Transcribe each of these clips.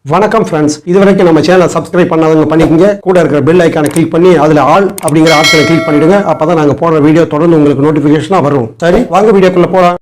வணக்கம் ஃப்ரெண்ட்ஸ், இதுவரைக்கும் நம்ம சேனலை சப்ஸ்கிரைப் பண்ணாதவங்க பண்ணிக்கங்க. கூட இருக்கிற பெல் ஐக்கானை கிளிக் பண்ணி அதில் ஆல் அப்படிங்கிற ஆப்ஷனை கிளிக் பண்ணிடுங்க. அப்பதான் நாங்கள் போடுற வீடியோ தொடர்ந்து உங்களுக்கு நோட்டிஃபிகேஷனாக வரும். சரி, வாங்க வீடியோக்குள்ள போகலாம்.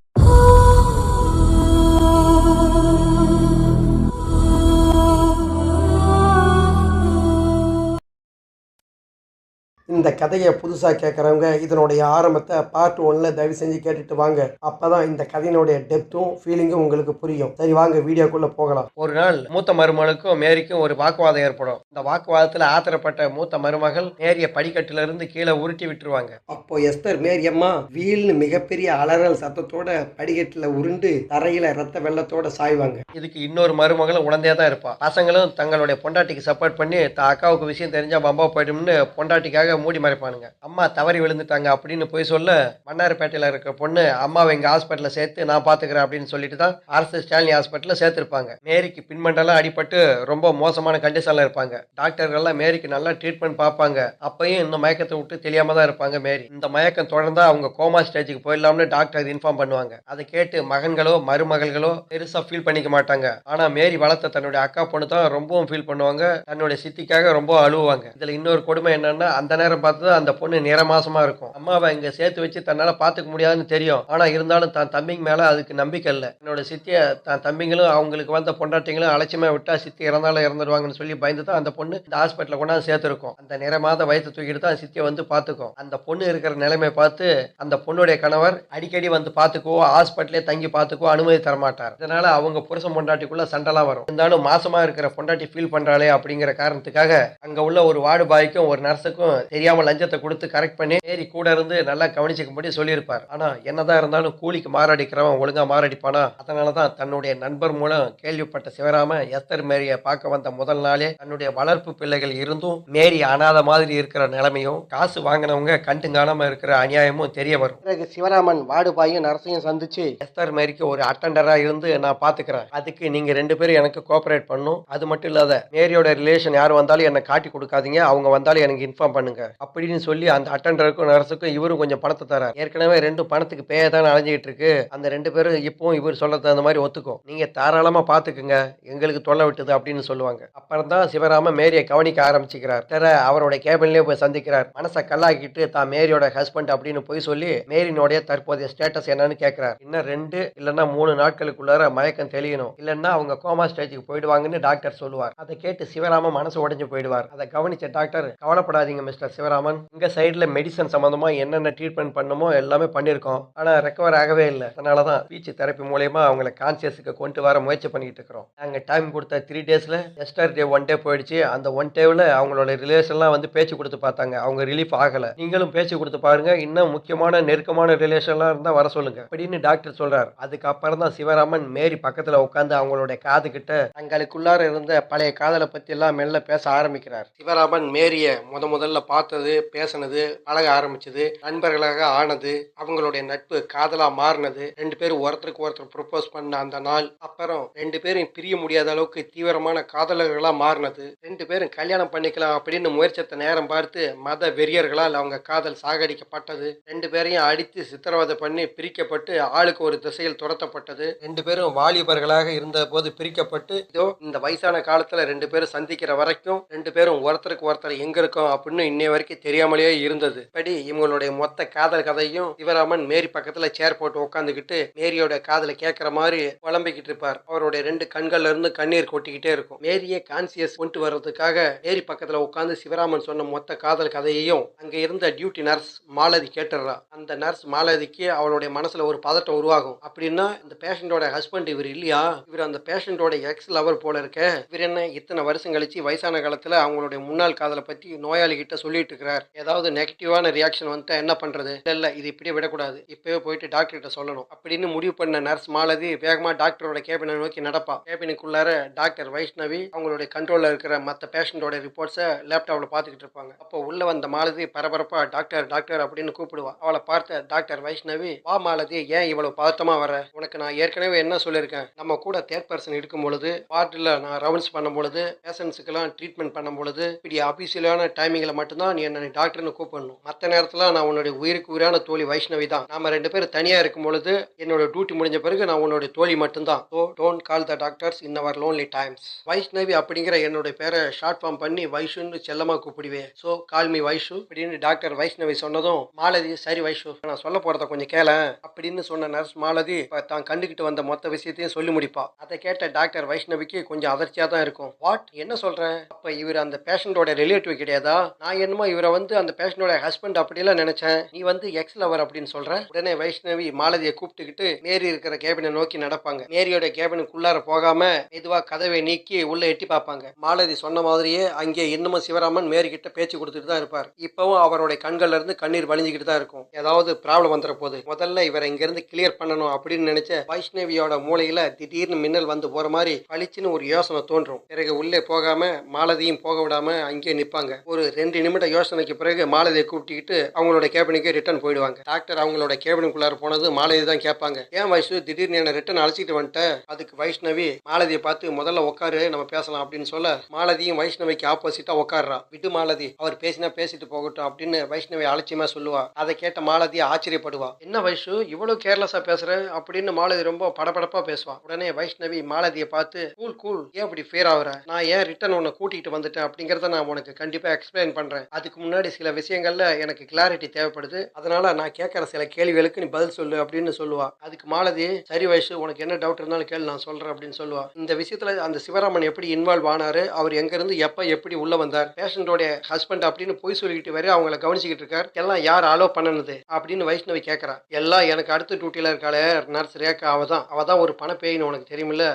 இந்த கதையை புதுசாக கேட்குறவங்க இதனுடைய ஆரம்பத்தை பார்ட் 1ல் தயவு செஞ்சு கேட்டுட்டு வாங்க. அப்போ தான் இந்த கதையினுடைய டெப்த்தும் ஃபீலிங்கும் உங்களுக்கு புரியும். சரி, வாங்க வீடியோக்குள்ளே போகலாம். ஒரு நாள் மூத்த மருமகளுக்கும் மேரிக்கும் ஒரு வாக்குவாதம் ஏற்படும். இந்த வாக்குவாதத்தில் ஆத்திரப்பட்ட மூத்த மருமகள் மேரிய படிக்கட்டுல இருந்து கீழே உருட்டி விட்டுருவாங்க. அப்போ எஸ்தர் மேரி அம்மா வீல்னு மிகப்பெரிய அலறல் சத்தத்தோட படிக்கட்டில் உருண்டு தரையில ரத்த வெள்ளத்தோட சாய்வாங்க. இதுக்கு இன்னொரு மருமகளும் உடந்தே தான் இருப்பா. பசங்களும் தங்களுடைய பொண்டாட்டிக்கு சப்போர்ட் பண்ணி அக்காவுக்கு விஷயம் தெரிஞ்சா பம்பா போயிடும்னு பொண்டாட்டிக்காக மூடி மறைப்பானுங்க. அம்மா தவறி விழுந்துட்டாங்க அப்படின்னு போய் சொல்ல மன்னார்பேட்டையில இருக்கிற பொண்ணு அம்மாவை எங்க ஹாஸ்பிட்டல சேர்த்து நான் பாத்துக்கிறேன் அப்படின்னு சொல்லிட்டு தான் அரசு ஸ்டாலினி ஹாஸ்பிட்டல சேர்த்திருப்பாங்க. மேரிக்கு பின்மண்டெல்லாம் அடிபட்டு ரொம்ப மோசமான கண்டிஷன்ல இருப்பாங்க. டாக்டர்கள்லாம் மேரிக்கு நல்லா ட்ரீட்மெண்ட் பார்ப்பாங்க. அப்பயும் இந்த மயக்கத்தை விட்டு தெரியாம தான் இருப்பாங்க மேரி. இந்த மயக்கம் தொடர்ந்தா அவங்க கோமா ஸ்டேஜுக்கு போயிடலாம்னு டாக்டர் இன்ஃபார்ம் பண்ணுவாங்க. அதை கேட்டு மகன்களோ மருமகள்களோ பெருசா ஃபீல் பண்ணிக்க மாட்டாங்க. ஆனா மேரி வளர்த்த தன்னுடைய அக்கா பொண்ணு தான் ரொம்பவும் ஃபீல் பண்ணுவாங்க. தன்னுடைய சித்திக்காக ரொம்ப அழுவாங்க. இதுல இன்னொரு கொடுமை என்னன்னா, அந்த நேரம் பார்த்து அந்த பொண்ணு நிறமாசமா இருக்கும். அம்மாவை இங்க சேர்த்து வச்சு தன்னால பாத்துக்க முடியாதுன்னு தெரியும். ஆனா இருந்தாலும் தான் தம்பிங்க மேல அதுக்கு நம்பிக்கை இல்லை. என்னோட சித்திய தான் தம்பிங்களும் அவங்களுக்கு வந்த பொண்டாட்டிங்களும் அலட்சியமா விட்டா சித்தி இறந்தாலும் இறந்துடுவாங்கன்னு சொல்லி பயந்து தான் அந்த பொண்ணு இந்த ஹாஸ்பிட்டல கொண்டாந்து சேர்த்திருக்கும். அந்த நிறமாத வயிற்று தூக்கிட்டு தான் சித்தியை வந்து பாத்துக்கும். அந்த பொண்ணு இருக்கிற நிலைமை பார்த்து அந்த பொண்ணுடைய கணவர் அடிக்கடி வந்து பாத்துக்கோ, ஹாஸ்பிட்டலே தங்கி பாத்துக்கோ அனுமதி தரமாட்டார். இதனால அவங்க புருஷன் பொண்டாட்டிக்குள்ள சண்டைலாம் வரும். இருந்தாலும் மாசமா இருக்கிற பொண்டாட்டி ஃபீல் பண்றாளே அப்படிங்கிற காரணத்துக்காக அங்க உள்ள ஒரு வார்டு பாய்க்கும் ஒரு நர்ஸுக்கும் தெரியாம லஞ்சத்தை கொடுத்து கரெக்ட் பண்ணி மேரி கூட இருந்து நல்லா கவனிச்சுக்கும்படி சொல்லியிருப்பார். ஆனா என்னதான் இருந்தாலும் கூலிக்கு மாரடிக்கிறவன் ஒழுங்கா மாரடிப்பானா? அதனாலதான் தன்னுடைய நண்பர் மூலம் கேள்விப்பட்ட சிவராம எஸ்தர் மேரிய பார்க்க வந்த முதல் நாளே தன்னுடைய வளர்ப்பு பிள்ளைகள் இருந்தும் மேரி அனாத மாதிரி இருக்கிற நிலைமையும் காசு வாங்கினவங்க கண்டு காணாம இருக்கிற அநியாயமும் தெரிய வரும். பிறகு சிவராமன் வார்டு பாயும் நர்ஸையும் சந்திச்சு எஸ்தர் மேரிக்கு ஒரு அட்டண்டரா இருந்து நான் பாத்துக்கிறேன், அதுக்கு நீங்க 2 பேரும் எனக்கு கோஆபரேட் பண்ணும். அது மட்டும் இல்லாத மேரியோட ரிலேஷன் யார் வந்தாலும் என்ன காட்டி கொடுக்காதீங்க, அவங்க வந்தாலும் எனக்கு இன்ஃபார்ம் பண்ணுங்க அப்படின்னு சொல்லி அந்த அட்டண்டருக்கும் நர்ஸுக்கும் இவரும் கொஞ்சம் பணத்தை தரார். ஏற்கனவே 2 பணத்துக்கு பேய தான் அலைஞ்சிட்டு இருக்கு. அந்த 2 பேரும் இப்பவும் இவர் சொல்ல தகுந்த மாதிரி ஒத்துக்கும். நீங்க தாராளமா பாத்துக்குங்க, எங்களுக்கு தொல்லை விட்டுது அப்படின்னு சொல்லுவாங்க. அப்புறம் தான் சிவராம மேரியை கவனிக்க ஆரம்பிச்சுக்கிறார். அவருடைய கேபின்லயே போய் சந்திக்கிறார். மனசை கல்லாக்கிட்டு தான் மேரியோட ஹஸ்பண்ட் அப்படின்னு போய் சொல்லி மேரினுடைய தற்போதைய ஸ்டேட்டஸ் என்னன்னு கேட்கிறார். இன்னும் 2 இல்லைன்னா 3 நாட்களுக்குள்ளார மயக்கம் தெளியணும், இல்லைன்னா அவங்க கோமா ஸ்டேஜுக்கு போயிடுவாங்கன்னு டாக்டர் சொல்லுவார். அதை கேட்டு சிவராம மனசு உடைஞ்சு போயிடுவார். அதை கவனிச்ச டாக்டர், கவலைப்படாதீங்க மிஸ்டர் சிவராமன், இங்க சைடுல மெடிசன் சம்பந்தமா என்னென்ன ட்ரீட்மெண்ட் பண்ணுமோ எல்லாமே பண்ணிருக்கோம், ஆனா ரெக்கவர் ஆகவே இல்லை. அதனாலதான் ஸ்பீச் தெரப்பி மூலமா அவங்களை கான்சியஸுக்கு கொண்டு வர முயற்சி பண்ணிட்டு இருக்கிறோம். நாங்க டைம் கொடுத்த 3 டேஸ்ல எஸ்டர்டே 1 டே போயிடுச்சு. அந்த 1 டேவில் அவங்களோட ரிலேஷன்லாம் வந்து பேச்சு கொடுத்து பார்த்தாங்க, அவங்க ரிலீஃப் ஆகல. நீங்களும் பேச்சு கொடுத்து பாருங்க, இன்னும் முக்கியமான நெருக்கமான ரிலேஷன்லாம் இருந்தா வர சொல்லுங்க அப்படின்னு டாக்டர் சொல்றாரு. அதுக்கப்புறம் தான் சிவராமன் மேரி பக்கத்துல உட்காந்து அவங்களுடைய காது கிட்ட தங்களுக்குள்ளார இருந்த பழைய காதலை பத்தி எல்லாம் மெல்ல பேச ஆரம்பிக்கிறார். சிவராமன் மேரிய முதல்ல பார்த்தது, பேசினது, பழக ஆரம்பிச்சது, நண்பர்களாக ஆனது, அவங்களுடைய நட்பு காதலா மாறினது, 2 பேரும் ஒருத்தருக்கு ஒருத்தர் ப்ரொபோஸ் பண்ண அந்த நாள், அப்புறம் 2 பேரும் பிரிய முடியாத அளவுக்கு தீவிரமான காதலர்களா மாறினது, 2 பேரும் கல்யாணம் பண்ணிக்கலாம் அப்படின்னு முயற்சித்த நேரம் பார்த்து மத வெறியர்களால் அவங்க காதல் சாகடிக்கப்பட்டது, 2 பேரையும் அடித்து சித்திரவதை பண்ணி பிரிக்கப்பட்டு ஆளுக்கு ஒரு திசையில் துரத்தப்பட்டது, 2 பேரும் வாலிபர்களாக இருந்த போது பிரிக்கப்பட்டு இதோ இந்த வயசான காலத்துல 2 பேரும் சந்திக்கிற வரைக்கும் 2 பேரும் ஒருத்தருக்கு ஒருத்தர் எங்க இருக்கோம் அப்படின்னு இன்னைய வரைக்கும் தெரியாமலேயே இருந்தது. இப்படி இவங்களுடைய மொத்த காதல் கதையும் சிவராமன் மேரி பக்கத்துல சேர் போட்டு உட்காந்துக்கிட்டு மேரியோட காதலை கேட்கிற மாதிரி புலம்பிக்கிட்டு இருப்பார். அவருடைய 2 கண்கள்ல இருந்து கண்ணீர் கொட்டிக்கிட்டே இருக்கும். மேரியை கான்சியஸ் கொண்டு வர்றதுக்காக மேரி பக்கத்துல உட்காந்து சிவராமன் சொன்ன மொத்த காதல் கதையையும் அங்க இருந்த டியூட்டி நர்ஸ் மாலதி கேட்டுறா. அந்த நர்ஸ் மாலதிக்கு அவளுடைய மனசுல ஒரு பதட்டம் உருவாகும். அப்படின்னா இந்த பேஷண்டோட ஹஸ்பண்ட் இவர் இல்லையா, இவர் அந்த பேஷண்டோட எக்ஸ் லவர் போல இருக்க, இவர் என்ன இத்தனை வருஷம் கழிச்சு வயசான காலத்துல அவங்களுடைய முன்னாள் காதலை பத்தி நோயாளி கிட்ட சொல்லிட்டு இருக்கிறார், ஏதாவது நெகட்டிவான ரியாக்ஷன் வந்துட்டா என்ன பண்றது, இல்ல இது இப்படியே விடக்கூடாது, இப்பவே போயிட்டு டாக்டர் கிட்ட சொல்லணும் அப்படின்னு முடிவு பண்ண நர்ஸ் மாலதி வேகமா டாக்டரோட கேபினை நோக்கி நடப்பா. கேபினுக்குள்ளார டாக்டர் வைஷ்ணவி அவங்களுடைய கண்ட்ரோல்ல இருக்கிற மத்த பேஷண்டோட ரிப்போர்ட்ஸை லேப்டாப்ல பாத்துக்கிட்டு இருப்பாங்க. அப்போ உள்ள வந்த மாலதி பரபரப்பா டாக்டர் டாக்டர் அப்படின்னு கூப்பிடுவா. அவளை பார்த்த டாக்டர் வைஷ்ணவி, வா மாலதி, ஏன் இவ்வளவு பதட்டமா வர, உனக்கு நான் ஏற்கனவே என்ன சொல்லியிருக்கேன், நம்ம கூட தேர்ட் பர்சன் இருக்கும் பொழுது வார்டில் நான் ரவுண்ட்ஸ் பண்ணும் பொழுது பேஷண்ட்ஸுக்கெல்லாம் ட்ரீட்மெண்ட் பண்ணும் பொழுது இப்படி அபிஷியலான டைமிங்ல மட்டும்தான் நீ என்ன டாக்டர்னு கூப்பிடணும். மற்ற நேரத்தில் நான் உன்னுடைய உயிருக்கு உயிரான தோழி வைஷ்ணவி தான். நாம 2 பேரும் தனியாக இருக்கும் பொழுது என்னோட டியூட்டி முடிஞ்ச பிறகு நான் உன்னுடைய தோழி மட்டும்தான். So don't call the doctors in our lonely times. Vaishnavi அப்படிங்கிற என்னுடைய பேரை ஷார்ட் ஃபார்ம் பண்ணி வைஷுன்னு செல்லமா கூப்பிடுவேன். ஸோ கால் மீ வைஷு அப்படின்னு டாக்டர் வைஷ்ணவி சொன்னதும் மாலதி சரி வைஷு நான் சொல்ல போறத கொஞ்சம் கேள அப்படின்னு சொன்ன நர்ஸ் மாலதி தான் கண்டுகிட்டு வந்த மொத்த விஷயத்தையும் சொல்லி முடிப்பா. அதை கேட்ட டாக்டர் வைஷ்ணவிக்கு கொஞ்சம் அதிர்ச்சியா தான் இருக்கும். வாட் என்ன சொல்றேன்? அப்ப இவர் அந்த பேஷண்டோட ரிலேட்டிவ் கிடையாதா? நான் என்னமோ இவரை அந்த பேஷண்டோட ஹஸ்பண்ட் அப்படிலாம் நினைச்சேன். நீ எக்ஸ் லவர் அப்படின்னு சொல்ற. உடனே வைஷ்ணவி மாலதியை கூப்பிட்டுக்கிட்டு மேரி இருக்கிற கேபினை நோக்கி நடப்பாங்க. மேரியோட கேபினுக்குள்ளார போகாம மெதுவா கதவை நீக்கி உள்ள எட்டி பார்ப்பாங்க. மாலதி சொன்ன மாதிரியே அங்கே இன்னமும் சிவராமன் மேரி கிட்ட பேச்சு கொடுத்துட்டு தான் இருப்பார். இப்பவும் அவருடைய கண்கள்ல இருந்து கண்ணீர் வழிஞ்சுக்கிட்டு தான் இருக்கும். ஏதாவது ப்ராப்ளம் வந்துற போது முதல்ல இவரை இங்க இருந்து கிளியர் பண்ணணும் அப்படின்னு நினைச்ச வைஷ்ணவியோட மூளையில திடீர்னு மின்னல் வந்து போற மாதிரி பளிச்சுன்னு ஒரு யோசனை தோன்றும். பிறகு உள்ளே போகாம மாலதியும் போக விடாம அங்கேயே நிப்பாங்க. ஒரு 2 நிமிட யோசனைக்கு பிறகு மாலதியை கூப்பிட்டுக்கிட்டு அவங்களோட கேபினுக்கு ரிட்டர்ன் போயிடுவாங்க. டாக்டர் அவங்களோட கேபினுக்குள்ளார போனது மாலதி தான் கேட்பாங்க. ஏன் வைஷு திடீர்னு என்ன ரிட்டர்ன் அழைச்சிட்டு வந்துட்ட? அதுக்கு வைஷ்ணவி மாலதியை பார்த்து முதல்ல உட்காரு நம்ம பேசலாம் அப்படின்னு சொல்ல மாலதியும் வைஷ்ணவிக்கு ஆப்போசிட்டா உட்காடுறா. விடு மாலதி அவர் பேசினா பேசிட்டு போகட்டும் அப்படின்னு வைஷ்ணவி அலட்சியமா சொல்லுவா. அதை கேட்ட மாலதி ஆச்சரியப்படுவா. என்ன வைஷு இவ்வளவு கேர்லெஸ்ஸா பேசுற அப்படின்னு மாலதி ரொம்ப படபடப்பா பேசுவா. உடனே வைஷ்ணவி மாலதியை பார்த்து கூல் கூல் ஏன் இப்படி ஃபேர் ஆகுற? நான் ஏன் ரிட்டர்ன் உன்னை கூட்டிகிட்டு வந்துட்டேன் அப்படிங்கிறத நான் உனக்கு கண்டிப்பா எக்ஸ்பிளைன் பண்றேன். அதுக்கு முன்னாடி சில விஷயங்கள்ல எனக்கு கிளாரிட்டி தேவைப்படுது. அதனால நான் கேட்கற சில கேள்விகளுக்கு நீ பதில் சொல்லு அப்படின்னு சொல்லுவா. அதுக்கு மாலதி சரி வைஷு உனக்கு என்ன டவுட் இருந்தாலும் கேள்வி நான் சொல்றேன் அப்படின்னு சொல்லுவா. இந்த விஷயத்துல அந்த சிவராமன் எப்படி இன்வால்வ் ஆனாரு? அவர் எங்க இருந்து எப்ப எப்படி உள்ள வந்தார்? பேஷண்டோட ஹஸ்பண்ட் அப்படின்னு போய் சொல்லிக்கிட்டு வர அவங்கள கவனிச்சுக்கிட்டு இருக்காரு. எல்லாம் யார் அலோ பண்ணனது அப்படின்னு வைஷ்ணவி கேட்கறா. எல்லாம் எனக்கு அடுத்த டியூட்டில இருக்காளே நர்ஸ் ரேகா அவதான் ஒரு பணப்பேயின்னு உனக்கு தெரியுமில்ல.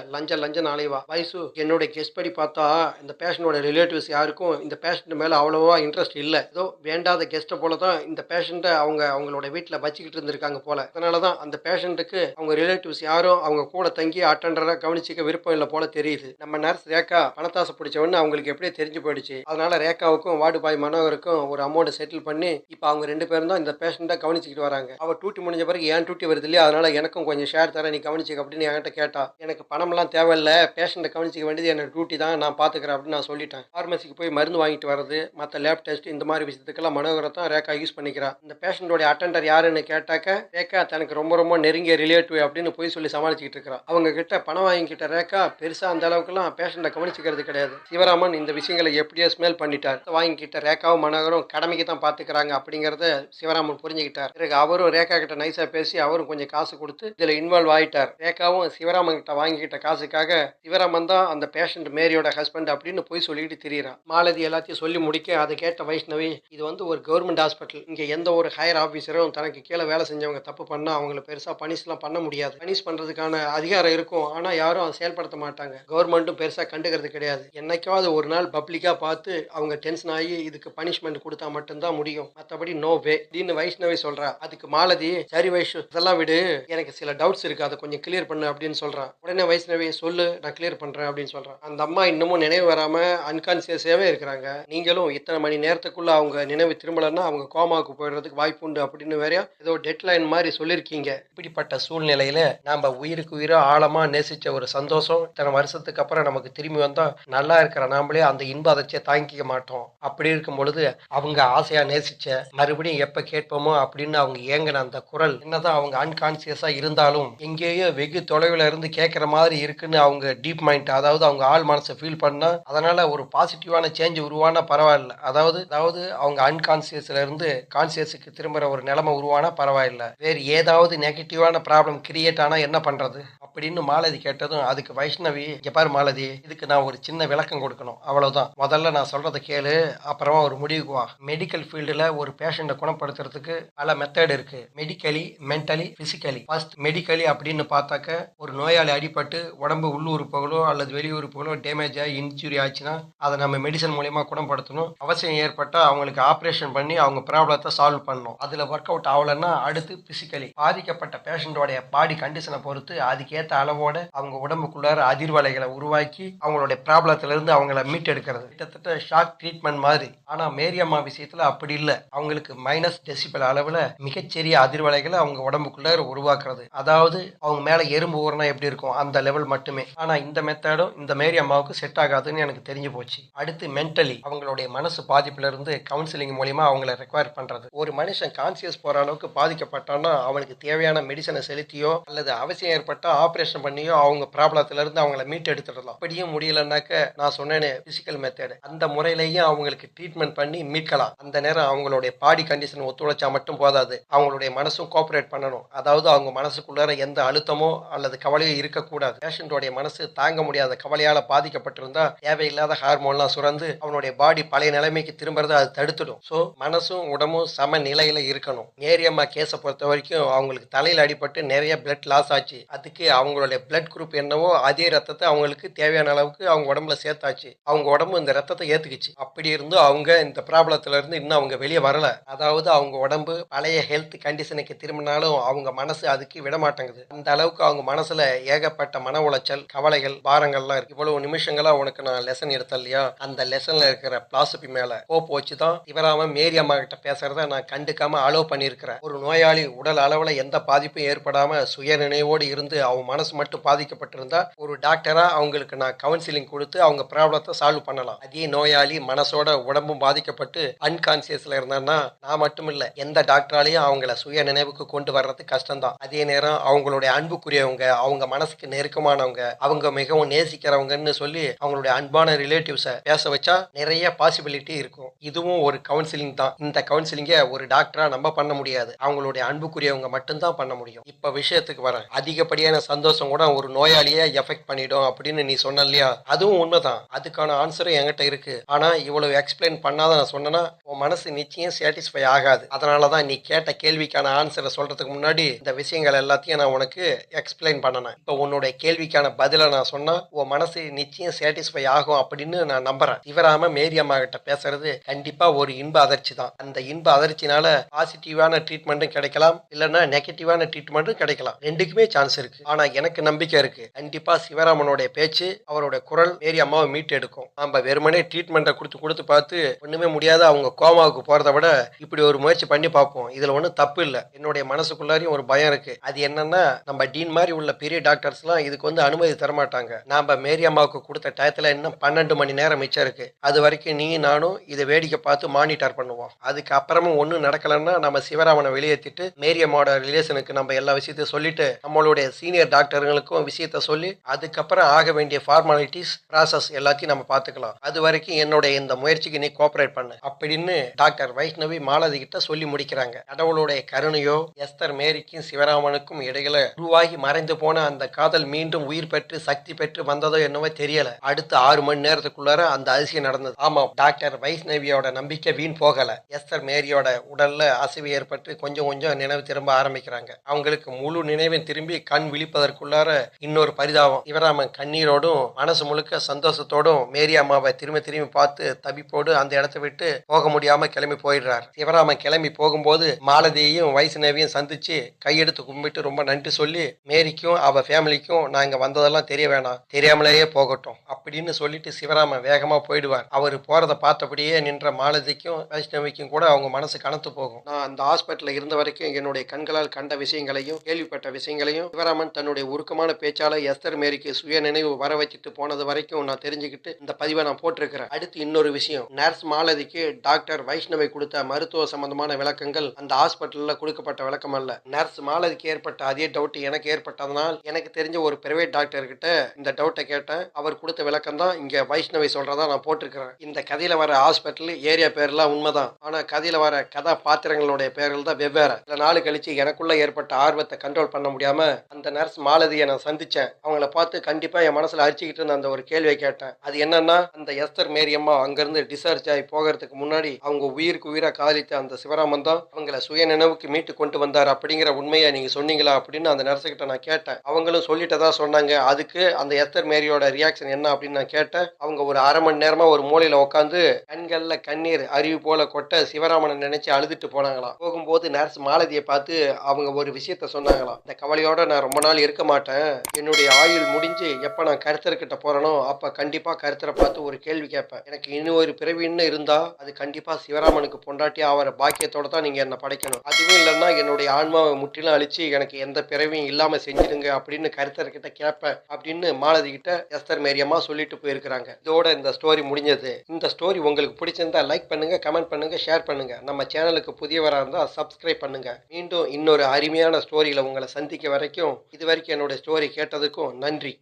லஞ்ச நாளைவா. வைசு என்னோட கெஸ்ட் படி பார்த்தா இந்த பேஷண்டோட ரிலேட்டிவ்ஸ் யாருக்கும் இந்த பேஷண்ட் மேல அவ்வளவா இன்ட்ரெஸ்ட் இல்ல. ஏதோ வேண்டாத கெஸ்ட்டை போல தான் இந்த பேஷண்ட்டை அவங்களோட வீட்டுல வச்சுக்கிட்டு இருந்திருக்காங்க போல. அதனாலதான் அந்த பேஷண்ட்டுக்கு அவங்க ரிலேட்டிவ்ஸ் யாரும் அவங்க கூட தங்கி அட்டெண்டரா கவனிச்சிக்க விருப்பம் இல்லை போல தெரியுது. நம்ம நர்ஸ் ரேகா பணத்தாசை பிடிச்சவன்னு அவங்களுக்கு எப்படியே தெரிஞ்சு போயிடுச்சு. அதனால ரேகாவுக்கும் வார்டு பாய் மனோகருக்கும் ஒரு அமௌண்ட் செட்டில் பண்ணி இப்போ அவங்க 2 பேரும் தான் இந்த பேஷண்ட்டை கவனிச்சுக்கிட்டு வராங்க. அவ டியூட்டி முடிஞ்ச பிறகு ஏன் டியூட்டி வருது இல்லையா, அதனால எனக்கும் கொஞ்சம் ஷேர் தர நீ கவனிச்சுக்க அப்படின்னு என்கிட்ட கேட்டா. எனக்கு பணம்லாம் தேவையில்ல, பேஷண்ட்டை கவனிச்சிக்க வேண்டியது என்னோட டியூட்டி தான், நான் பாத்துக்கிறேன் அப்படின்னு நான் சொல்லிட்டேன். ஃபார்மசிக்கு போய் மருந்து வாங்கிட்டு வர்றது மற்ற லேப் டெஸ்ட் இந்த மாதிரி விஷயத்துக்கெல்லாம் மனோகரை தான் ரேகா யூஸ் பண்ணிக்கிறா. இந்த பேஷண்டோட அட்டெண்டர் யாருன்னு கேட்டாக்க ரேகா தனக்கு ரொம்ப நெருங்கிய ரிலேட்டிவ் அப்படின்னு போய் சொல்லி சமாளிச்சுக்கிட்டு இருக்கிறா. அவங்க கிட்ட பணம் வாங்கிக்கிட்ட ரேகா பெருசா அந்த அளவுக்குலாம் பேஷண்ட்டை கவனிச்சுக்கிறது கிடையாது. சிவராமன் இந்த விஷயங்களை எப்படியோ ஸ்மெல் பண்ணிட்டார். வாங்கிக்கிட்ட ரேகாவும் மனோகரும் கடமைக்கு தான் பாத்துக்கிறாங்க அப்படிங்கறத சிவராமன் புரிஞ்சுக்கிட்டார். பிறகு அவரும் ரேகா கிட்ட நைஸா பேசி அவரும் கொஞ்சம் காசு கொடுத்து இதுல இன்வால்வ் ஆயிட்டார். ரேகாவும் சிவராமன் கிட்ட வாங்கிக்கிட்ட காசுக்காக சிவராமன் தான் அந்த பேஷண்ட் மேரியோட ஹஸ்பண்ட் அப்படின்னு போய் சொல்லிட்டு திரியறான். மாலதி எல்லாத்தையும் சொல்லி முடிக்க அதை கேட்ட வைஷ்ணவி இது ஒரு கவர்மெண்ட் ஹாஸ்பிட்டல். இங்க எந்த ஒரு ஹையர் ஆபீசரும் தனக்கு கீழே வேலை செஞ்சவங்க தப்பு பண்ணா அவங்களை பெருசா பனிஷ்லாம் பண்ண முடியாது. பனிஷ் பண்றதுக்கான அதிகாரம் இருக்கும், ஆனா யாரும் அதை செயல்படுத்த மாட்டாங்க. கவர்மெண்ட்டும் பெருசா கண்டுக்கிறது கிடையாது. என்னைக்காவது ஒரு நாள் பப்ளிக்கா பார்த்து அவங்க டென்ஷன் ஆகி இதுக்கு பனிஷ்மெண்ட் கொடுத்தா மட்டும்தான் முடியும், மற்றபடி நோ வே அப்படின்னு வைஷ்ணவி சொல்றா. அதுக்கு மாலதி சரி வைஷு இதெல்லாம் விடு, எனக்கு சில டவுட்ஸ் இருக்கு, அதை கொஞ்சம் கிளியர் பண்ணு அப்படின்னு சொல்றான். உடனே வைஷ்ணவி சொல்லு நான் கிளியர் பண்றேன் அப்படின்னு சொல்றான். அந்த அம்மா இன்னமும் நினைவு வராம அன்கான்சியஸாவே இருக்கிறாங்க. நீங்களும் இத்தனை மணி நேரத்துக்குள்ள அவங்க நினைவு திரும்பலன்னா அவங்க கோமாவுக்கு போயிடுறதுக்கு வாய்ப்பு உண்டு அப்படின்னு வேற ஏதோ டெட்லைன் மாதிரி சொல்லியிருக்கீங்க. இப்படிப்பட்ட சூழ்நிலையில நாம உயிருக்கு உயிரா ஆழமா நேசிச்ச ஒரு சந்தோஷம் இத்தனை வருஷத்துக்கு அப்புறம் நமக்கு திரும்பி வந்தா நல்லா இருக்கிற நாமளே அந்த இன்ப அதிர்ச்சியை தாங்கிக்க மாட்டோம். அப்படி இருக்கும் பொழுது அவங்க ஆசையா நேசிச்ச மறுபடியும் எப்ப கேட்போமோ அப்படின்னு அவங்க ஏங்கின அந்த குரல் என்னதான் அவங்க அன்கான்சியஸா இருந்தாலும் எங்கேயோ வெகு தொலைவில் இருந்து கேட்கிற மாதிரி இருக்குன்னு அவங்க டீப் மைண்ட் அதாவது அவங்க ஆள் மனசை ஃபீல் பண்ணா அதனால ஒரு பாசிட்டிவான சேஞ்ச் உருவானா பரவாயில்ல. அதாவது அவங்க அன்கான்சியஸ்ல இருந்து கான்சியஸுக்கு திரும்புற ஒரு நிலைமை உருவானா பரவாயில்ல. வேறு ஏதாவது நெகட்டிவான ப்ராப்ளம் கிரியேட் ஆனா என்ன பண்றது அப்படின்னு மாலதி கேட்டதும் அதுக்கு வைஷ்ணவி இங்க பாரு மாலதி, இதுக்கு நான் ஒரு சின்ன விளக்கம் கொடுக்கணும், அவ்வளவுதான். முதல்ல நான் சொல்றதை கேளு, அப்புறமா ஒரு முடிவுக்கு வா. மெடிக்கல் ஃபீல்டுல ஒரு பேஷண்ட்டை குணப்படுத்துறதுக்கு பல மெத்தட் இருக்கு, medically mentally physically. First medically அப்படின்னு பார்த்தாக்க ஒரு நோயாளி அடிபட்டு உடம்பு உள்ளுறுப்புகளோ அல்லது வெளியுறுப்புகளோ டேமேஜ் ஆகி இன்ஜுரி ஆச்சுன்னா அதை நம்ம மெடிசன் மூலமா குணப்படுத்தணும். அவசியம் ஏற்பட்டா அவங்களுக்கு ஆப்ரேஷன் பண்ணி அவங்க ப்ராப்ளத்தை சால்வ் பண்ணணும். அதுல ஒர்க் அவுட் ஆகலன்னா அடுத்து பிசிக்கலி பாதிக்கப்பட்ட பேஷண்டோடைய பாடி கண்டிஷனை பொறுத்து அதுக்கேற்ற அதுக்கேற்ற அளவோட அவங்க உடம்புக்குள்ளார அதிர்வலைகளை உருவாக்கி அவங்களுடைய ப்ராப்ளத்துல இருந்து அவங்கள மீட்டெடுக்கிறது. கிட்டத்தட்ட ஷாக் ட்ரீட்மெண்ட் மாதிரி. ஆனா மேரியம்மா விஷயத்துல அப்படி இல்லை. அவங்களுக்கு மைனஸ் டெசிபல் அளவுல மிகச்சிறிய அதிர்வலைகளை அவங்க உடம்புக்குள்ளார உருவாக்குறது. அதாவது அவங்க மேல எறும்பு ஊறினா எப்படி இருக்கும் அந்த லெவல் மட்டுமே. ஆனா இந்த மெத்தடும் இந்த மேரி அம்மாவுக்கு செட் ஆகாதுன்னு எனக்கு தெரிஞ்சு போச்சு. அடுத்து மென்டலி அவங்களுடைய மனசு பாதிப்புல இருந்து கவுன்சிலிங் மூலியமா அவங்கள ரெக்வயர் பண்றது. ஒரு மனுஷன் கான்சியஸ் போற அளவுக்கு பாதிக்கப்பட்டான்னா அவனுக்கு தேவையான மெடிசனை செலுத்தியோ அல்லது அவசியம் ஏற்பட்டா ஆபரேஷன் பண்ணியோ அவங்க ப்ராப்ளத்துல இருந்து அவங்கள மீட்டு எடுத்துடலாம். அப்படியும் முடியலன்னாக்க நான் சொன்னேனே பிசிக்கல் மெத்தட், அந்த முறையிலையும் அவங்களுக்கு ட்ரீட்மெண்ட் பண்ணி மீட்கலாம். அந்த நேரம் அவங்களுடைய பாடி கண்டிஷன் ஒத்துழைச்சா மட்டும் போதாது, அவங்களுடைய மனசும் கோஆபரேட் பண்ணணும். அதாவது அவங்க மனசுக்குள்ளார எந்த அழுத்தமோ அல்லது கவலையோ இருக்கக்கூடாது. பேஷண்டோடைய மனசு தாங்க முடியாத கவலையால பாதிக்கப்பட்டிருந்தா தேவையில்லாத ஹார்மோன்லாம் சுரந்து அவனுடைய பாடி பழைய நிலைமைக்கு திரும்புறதை அது தடுத்துடும். ஸோ மனசும் உடம்பும் சம நிலையில இருக்கணும். மேரியம்மா கேஸை பொறுத்த வரைக்கும் அவங்களுக்கு தலையில் அடிபட்டு நிறைய பிளட் லாஸ் ஆச்சு. அதுக்கு அவங்களுடைய பிளட் குரூப் என்னவோ அதே ரத்தத்தை அவங்களுக்கு தேவையான அளவுக்கு அவங்க உடம்புல சேர்த்தாச்சு. அவங்க உடம்பு இந்த ரத்தத்தை ஏத்துக்குச்சு. அப்படி இருந்தும் அவங்க இந்த ப்ராப்ளத்துல இருந்து இன்னும் அவங்க வெளியே வரல. அதாவது அவங்க உடம்பு பழைய ஹெல்த் கண்டிஷனுக்கு திரும்பினாலும் அவங்க மனசு அதுக்கு விட மாட்டேங்குது. அந்த அளவுக்கு அவங்க மனசுல ஏகப்பட்ட மன உளைச்சல், கவலைகள், பாரங்கள்லாம் இருக்கு. இவ்வளவு நிமிஷங்களா உனக்கு நான் லெசன் எடுத்தேன் இல்லையா, அந்த லெசன்ல இருக்கிற பிலாசபி மேல ஹோப் வச்சுதான் சிவராமன் மேரி அம்மா கிட்ட பேசுறத நான் கண்டுக்காம அலோவ் பண்ணியிருக்கிறேன். ஒரு நோயாளி உடல் அளவுல எந்த பாதிப்பும் ஏற்படாம சுய நினைவோடு இருந்து அவங்க மனசு மட்டும் பாதிக்கப்பட்டிருந்தா ஒரு டாக்டரா அவங்களுக்கு நான் கவுன்சிலிங் கொடுத்து அவங்க ப்ராப்ளத்தை சால்வ் பண்ணலாம். அதே நோயாளி மனசோட உடம்பும் பாதிக்கப்பட்டு அன்கான்சியஸ்ல இருந்தான்னா நான் மட்டும் இல்ல எந்த டாக்டராலையும் அவங்கள சுய நினைவுக்கு கொண்டு வர்றது கஷ்டம்தான். அதே நேரம் அவங்களுடைய அன்புக்குரியவங்க, அவங்க மனசுக்கு நெருக்கமானவங்க, அவங்க மிகவும் நேசிக்கிறவங்கன்னு சொல்லி அவங்களுடைய அன்பான ரிலேட்டிவ்ஸை பேச வச்சா நிறைய பாசிபிலிட்டி இருக்கும். இதுவும் ஒரு கவுன்சிலிங் தான். இந்த கவுன்சிலிங்கை ஒரு டாக்டரா நம்ம பண்ண முடியாது, அவங்களுடைய அன்புக்குரியவங்க மட்டும்தான் பண்ண முடியும். இப்ப விஷயத்துக்கு வரேன். அதிகப்படியான சந்தோஷம் கூட ஒரு நோயாளியை எஃபெக்ட் பண்ணிடும் அப்படின்னு நீ சொன்ன இல்லையா, அதுவும் உண்மைதான். அதுக்கான ஆன்சரும் என்கிட்ட இருக்கு. ஆனா இவ்வளவு எக்ஸ்பிளைன் பண்ணாத நான் சொன்னேன்னா உன் மனசு நிச்சயம் சாட்டிஸ்ஃபை ஆகாது. அதனாலதான் நீ கேட்ட கேள்விக்கான ஆன்சரை சொல்றதுக்கு முன்னாடி இந்த விஷயங்கள் எல்லாத்தையும் நான் உனக்கு எக்ஸ்பிளைன் பண்ணணும். இப்போ உன்னுடைய கேள்விக்கான பதிலை நான் சொன்னா உன் மனசு நிச்சயம் சாட்டிஸ்ஃபை ஆகும் அப்படின்னு நான் நம்புறேன். சிவராம மேரி அம்மா கிட்ட பேசுறது கண்டிப்பா ஒரு இன்ப அதிர்ச்சி தான். அந்த இன்ப அதிர்ச்சினால பாசிட்டிவான ட்ரீட்மெண்ட்டும் கிடைக்கலாம், இல்லைன்னா நெகட்டிவான ட்ரீட்மெண்ட்டும் கிடைக்கலாம். ரெண்டுக்குமே சான்ஸ் இருக்கு. ஆனா எனக்கு நம்பிக்கை இருக்கு, கண்டிப்பா சிவராமனுடைய பேச்சு, அவருடைய குரல் மேரி அம்மாவை மீட்டு எடுக்கும். நம்ம வெறுமனே ட்ரீட்மெண்ட்டை கொடுத்து பார்த்து ஒண்ணுமே முடியாத அவங்க கோமாவுக்கு போறதை விட இப்படி ஒரு முயற்சி பண்ணி பார்ப்போம். இதுல ஒன்றும் தப்பு இல்லை. என்னுடைய மனசுக்குள்ளாரையும் ஒரு பயம் இருக்கு. அது என்னன்னா, நம்ம டீன் மாதிரி உள்ள பெரிய டாக்டர்ஸ் எல்லாம் இதுக்கு அனுமதி தரமாட்டாங்க. நாம மேரி அம்மாவுக்கு கொடுத்த டயத்துல இன்னும் 12 மணி நேரம் மிச்சம் இருக்கு. அது வரைக்கும் நீ நானும் இதை வேடிக்கை பார்த்து மானிட்டர் பண்ணுவோம். அதுக்கு அப்புறமும் ஒன்றும் நடக்கலன்னா நம்ம சிவராமனை வெளியேற்றிட்டு மேரி அம்மாவோட ரிலேஷனுக்கு நம்ம எல்லா விஷயத்தையும் சொல்லிட்டு நம்மளுடைய சீனியர் டாக்டர்களுக்கும் விஷயத்த சொல்லி அதுக்கப்புறம் ஆக வேண்டிய ஃபார்மாலிட்டிஸ் ப்ராசஸ் எல்லாத்தையும் நம்ம பார்த்துக்கலாம். அது வரைக்கும் என்னுடைய இந்த முயற்சிக்கு நீ கோஆபரேட் பண்ணு அப்படின்னு டாக்டர் வைஷ்ணவி மாலதி கிட்ட சொல்லி முடிக்கிறாங்க. கடவுளுடைய கருணையோ எஸ்தர் மேரிக்கும் சிவராமனுக்கும் இடையில உருவாகி மறைந்து போன அந்த காதல் மீண்டும் உயிர் பெற்று சக்தி பெற்று வந்ததோ என்னவோ தெரியல. அடுத்த 6 மணி நேரத்துக்குள்ளார அந்த அதிசயம் நடந்தது. ஆமா, டாக்டர் வைஷ்ணவியோட நம்பிக்கை வீண் போகல. எஸ்தர் மேரியோட உடல்ல அசைவு ஏற்பட்டு கொஞ்சம் கொஞ்சம் நினைவு திரும்ப ஆரம்பிக்கிறாங்க. அவங்களுக்கு முழு நினைவும் திரும்பி கண் விழிப்பதற்குள்ளார இன்னொரு பரிதாபம். சிவராமன் கண்ணீரோடும் மனசு முழுக்க சந்தோஷத்தோடும் மேரி அம்மாவை திரும்பி திரும்பி பார்த்து தவிப்போடு அந்த இடத்தை விட்டு போக முடியாம கிளம்பி போயிடுறார். சிவராமன் கிளம்பி போகும்போது மாலதியையும் வைஷ்ணவியும் சந்திச்சு கையெடுத்து கும்பிட்டு ரொம்ப நன்றி சொல்லி மேரிக்கும் அவ ஃபேமிலிக்கும் நாங்க வந்ததெல்லாம் தெரிய வேணாம், தெரியாமலேயே போகட்டும் அப்படின்னு சொல்லிட்டு சிவராமன் வேகமா போயிடுவார். அவர் போறதை பார்த்தபடியே நின்ற மாலதிக்கும் வைஷ்ணவிக்கும் கூட அவங்க மனசு கனத்து போகும். நான் அந்த ஹாஸ்பிட்டல்ல இருந்த வரைக்கும் என்னுடைய கண்களால் கண்ட விஷயங்களையும் கேள்விப்பட்ட விஷயங்களையும் சிவராமன் தன்னுடைய உருக்கமான பேச்சால எஸ்தர் மேரிக்கு சுய நினைவு வர வச்சுட்டு போனது வரைக்கும் நான் தெரிஞ்சுக்கிட்டு இந்த பதிவை நான் போட்டிருக்கிறேன். அடுத்து இன்னொரு விஷயம், நர்ஸ் மாலதிக்கு டாக்டர் வைஷ்ணவை கொடுத்த மருத்துவ சம்பந்தமான விளக்கங்கள் அந்த ஹாஸ்பிட்டல்ல கொடுக்கப்பட்ட விளக்கம் அல்ல. நர்ஸ் மாலதிக்கு ஏற்பட்ட அதே டவுட் எனக்கு ஏற்பட்டதனால் எனக்கு தெரிஞ்ச ஒரு பிரைவேட் டாக்டர் கிட்ட இந்த டவுட்டை கேட்டேன். அவர் கொடுத்த விளக்கம் தான் இங்க வைஷ்ணவை சொல்றதா நான் போட்டிருக்கிறேன். இந்த கதையில வர ஹாஸ்பிட்டல் ஏரியா பேர்லாம் உண்மைதான். ஆனா கதையில வர கதாபாத்திரங்களுடைய பேர்கள் தான் வெவ்வேறு. சில நாள் கழிச்சு எனக்குள்ள ஏற்பட்ட ஆர்வத்தை கண்ட்ரோல் பண்ண முடியாம அந்த நர்ஸ் மாலதியை நான் சந்திச்சேன். அவங்கள பார்த்து கண்டிப்பா என் மனசுல அரிச்சுக்கிட்டு இருந்த அந்த ஒரு கேள்வியை கேட்டேன். அது என்னன்னா, அந்த எஸ்தர் மேரி அம்மா அங்கிருந்து டிஸ்சார்ஜ் ஆகி போகிறதுக்கு முன்னாடி அவங்க உயிருக்கு உயிரா காதலித்த அந்த சிவராமன் தான் அவங்கள சுய நினைவுக்கு மீட்டு கொண்டு வந்தார் அப்படிங்கிற உண்மையை நீங்க சொன்னீங்களா அப்படின்னு அந்த நர்ஸ் கிட்ட நான் கேட்டேன். அவங்களும் சொல்லிட்டதா சொன்னாங்க. அதுக்கு அந்த எஸ்தர் மேரியோட ரியாக்ஷன் என்ன அப்படின்னு நான் கேட்டேன். அவங்க ஒரு 1/2 மணி நேரமா ஒரு மூலையில உட்காந்து கண்கள்ல கண்ணீர் அருவி போல கொட்ட சிவராமனை நினைச்சு அழுதுட்டு போனாங்களாம். போகும்போது நர்ஸ் மாலதியை பார்த்து அவங்க ஒரு விஷயத்த சொன்னாங்களாம். இந்த கவலையோட நான் ரொம்ப நாள் இருக்க இருக்க மாட்டேன். என்னுடைய ஆயுள் முடிஞ்சு எப்ப நான் கருத்தர்கிட்ட போறேனோ அப்ப கண்டிப்பா கருத்தரை பார்த்து ஒரு கேள்வி கேட்பேன். எனக்கு இன்னொரு பிறவின்னு இருந்தா அது கண்டிப்பா சிவராமனுக்கு பொண்டாட்டி ஆவற பாக்கியத்தோட தான் நீங்க என்ன படைக்கணும். அதுவும் இல்லைன்னா என்னுடைய ஆன்மாவை முற்றிலும் அழிச்சு எனக்கு எந்த பிறவியும் இல்லாம செஞ்சிடுங்க அப்படின்னு கருத்தர்கிட்ட கேட்பேன் அப்படின்னு மாலதி கிட்ட எஸ்தர் மேரியம்மா சொல்லிட்டு போயிருக்கிறாங்க. இதோட இந்த ஸ்டோரி முடிஞ்சது. இந்த ஸ்டோரி உங்களுக்கு பிடிச்சிருந்தா லைக் பண்ணுங்க, கமெண்ட் பண்ணுங்க, ஷேர் பண்ணுங்க. நம்ம சேனலுக்கு புதியவரா இருந்தா சப்ஸ்கிரைப் பண்ணுங்க. மீண்டும் இன்னொரு அருமையான ஸ்டோரியில உங்களை சந்திக்க வரைக்கும் இது வரைக்கும் என்னோட ஸ்டோரி கேட்டதுக்கும் நன்றி.